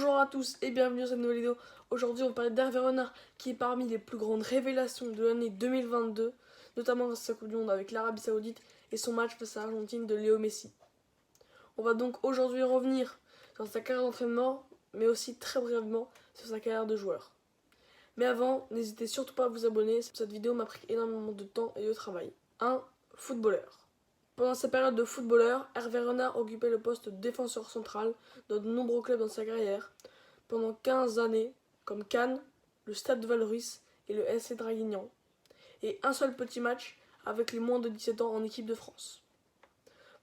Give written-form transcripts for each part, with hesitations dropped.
Bonjour à tous et bienvenue dans cette nouvelle vidéo. Aujourd'hui on va parler d'Hervé Renard qui est parmi les plus grandes révélations de l'année 2022, notamment grâce à sa Coupe du Monde avec l'Arabie Saoudite et son match face à l'Argentine de Léo Messi. On va donc aujourd'hui revenir sur sa carrière d'entraînement, mais aussi très brièvement sur sa carrière de joueur. Mais avant, n'hésitez surtout pas à vous abonner, cette vidéo m'a pris énormément de temps et de travail. 1. Footballeur. Pendant sa période de footballeur, Hervé Renard occupait le poste de défenseur central dans de nombreux clubs dans sa carrière, pendant 15 années, comme Cannes, le Stade de Vallauris et le SC Draguignan, et un seul petit match avec les moins de 17 ans en équipe de France.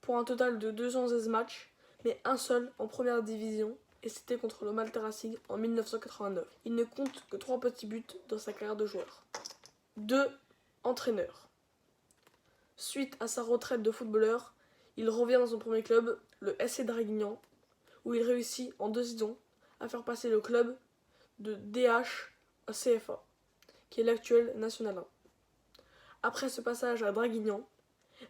Pour un total de 216 matchs, mais un seul en première division, et c'était contre le Malta Racing en 1989. Il ne compte que 3 petits buts dans sa carrière de joueur. 2. Entraîneur. Suite à sa retraite de footballeur, il revient dans son premier club, le SC Draguignan, où il réussit en 2 saisons à faire passer le club de DH à CFA, qui est l'actuel National 1. Après ce passage à Draguignan,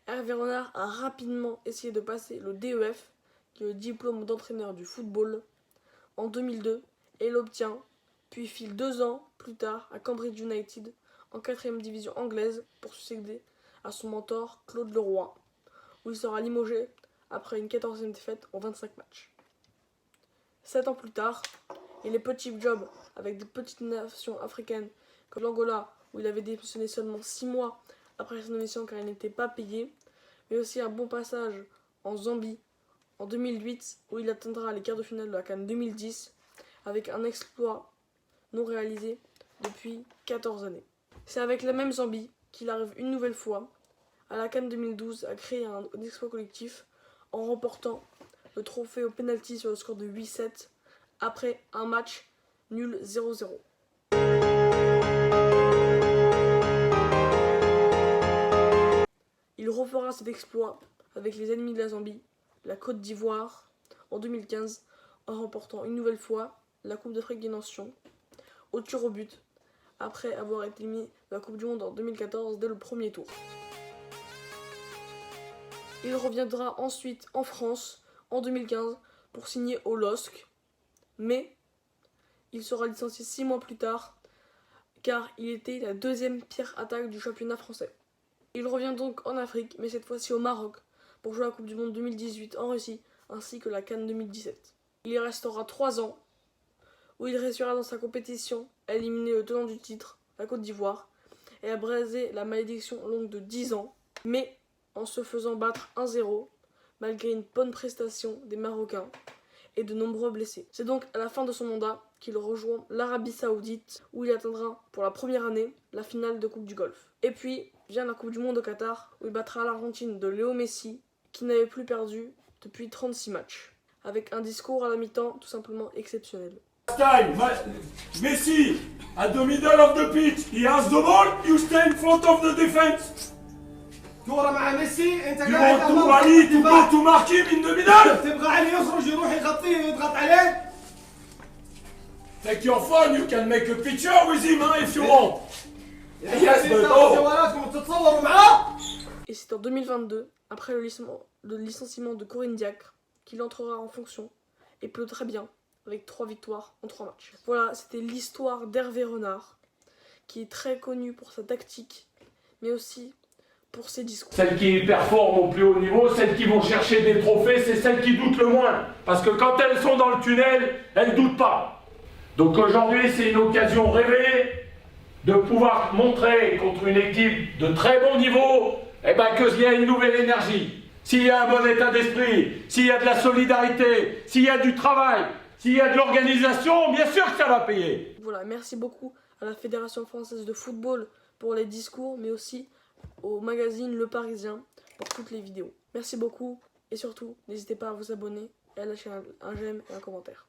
Hervé Renard a rapidement essayé de passer le DEF, qui est le diplôme d'entraîneur du football, en 2002, et l'obtient, puis file 2 ans plus tard à Cambridge United, en 4ème division anglaise, pour succéder à son mentor Claude Leroy, où il sera limogé après une 14e défaite en 25 matchs. 7 ans plus tard, et les petits jobs avec des petites nations africaines comme l'Angola, où il avait démissionné seulement 6 mois après sa nomination car il n'était pas payé, mais aussi un bon passage en Zambie en 2008, où il atteindra les quarts de finale de la CAN 2010 avec un exploit non réalisé depuis 14 années. C'est avec la même Zambie qu'il arrive une nouvelle fois à la CAN 2012 à créer un exploit collectif en remportant le trophée au pénalty sur le score de 8-7 après un match nul 0-0. Il refera cet exploit avec les ennemis de la Zambie, la Côte d'Ivoire, en 2015, en remportant une nouvelle fois la Coupe d'Afrique des Nations au tir au but, après avoir été éliminé de la Coupe du Monde en 2014 dès le premier tour. Il reviendra ensuite en France en 2015 pour signer au LOSC, mais il sera licencié 6 mois plus tard car il était la 2e pire attaque du championnat français. Il revient donc en Afrique, mais cette fois-ci au Maroc, pour jouer la Coupe du Monde 2018 en Russie, ainsi que la CAN 2017. Il y restera 3 ans, où il réussira dans sa compétition à éliminer le tenant du titre, la Côte d'Ivoire, et à briser la malédiction longue de 10 ans, mais en se faisant battre 1-0, malgré une bonne prestation des Marocains et de nombreux blessés. C'est donc à la fin de son mandat qu'il rejoint l'Arabie Saoudite, où il atteindra pour la première année la finale de Coupe du Golfe. Et puis vient la Coupe du Monde au Qatar, où il battra l'Argentine de Léo Messi, qui n'avait plus perdu depuis 36 matchs, avec un discours à la mi-temps tout simplement exceptionnel. Messi, at the middle of the pitch, he has the ball, you stay in front of the defense. كورة مع ميسي انت You قاعد want to rally to go to mark him in the middle? تبغى علي يخرج يروح يغطيه ويضغط عليه. Take your phone, you can make a picture with him if you want. Yes, but oh. تتصوروا معاه. Et c'est en 2022, après le licenciement de Corinne Diacre, qu'il entrera en fonction et peut très bien, avec 3 victoires en 3 matchs. Voilà, c'était l'histoire d'Hervé Renard, qui est très connu pour sa tactique, mais aussi pour ses discours. Celles qui performent au plus haut niveau, celles qui vont chercher des trophées, c'est celles qui doutent le moins. Parce que quand elles sont dans le tunnel, elles ne doutent pas. Donc aujourd'hui, c'est une occasion rêvée de pouvoir montrer contre une équipe de très bon niveau qu'il y a une nouvelle énergie. S'il y a un bon état d'esprit, s'il y a de la solidarité, s'il y a du travail, s'il y a de l'organisation, bien sûr que ça va payer. Voilà, merci beaucoup à la Fédération Française de Football pour les discours, mais aussi au magazine Le Parisien pour toutes les vidéos. Merci beaucoup et surtout, n'hésitez pas à vous abonner et à lâcher un j'aime et un commentaire.